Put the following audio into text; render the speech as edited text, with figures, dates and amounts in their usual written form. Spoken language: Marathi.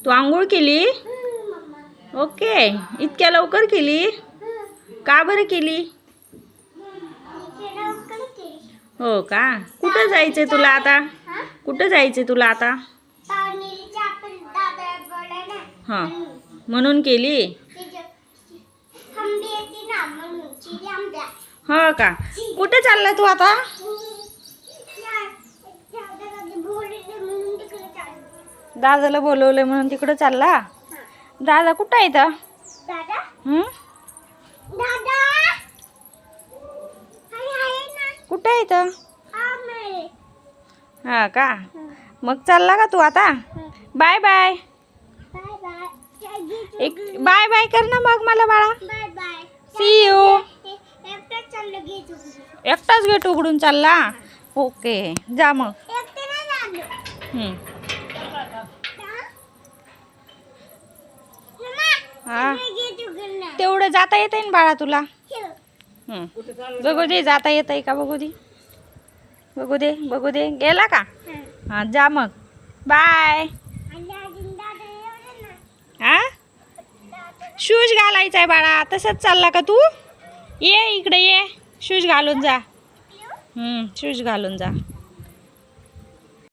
तू आंघोळ केली? ओके. इतक्या लवकर केली? का बरं केली? हो का? कुठं जायचंय तुला आता? कुठं जायचंय तुला आता? हां, म्हणून केली? हो का? कुठं चालला तू आता? दादाला बोलवलंय म्हणून तिकडं चालला? दादा कुठं आहे इथं? कुठं आहे इथं? हा का? मग चालला का तू आता? Bye bye. एक बाय बाय कर ना मग मला बाळा. C you. एकटाच गेट उघडून चालला? ओके, जा मग. हा, तेवढं जाता येतंय ना बाळा तुला? बघू दे, जाता येतंय का बघू दे. बघू दे, बघू दे. गेला का? हा, जा मग. बाय. हा, शूज घालायचा आहे बाळा. तसंच चालला का तू? ये इकडे ये, शूज घालून जा. शूज घालून जा.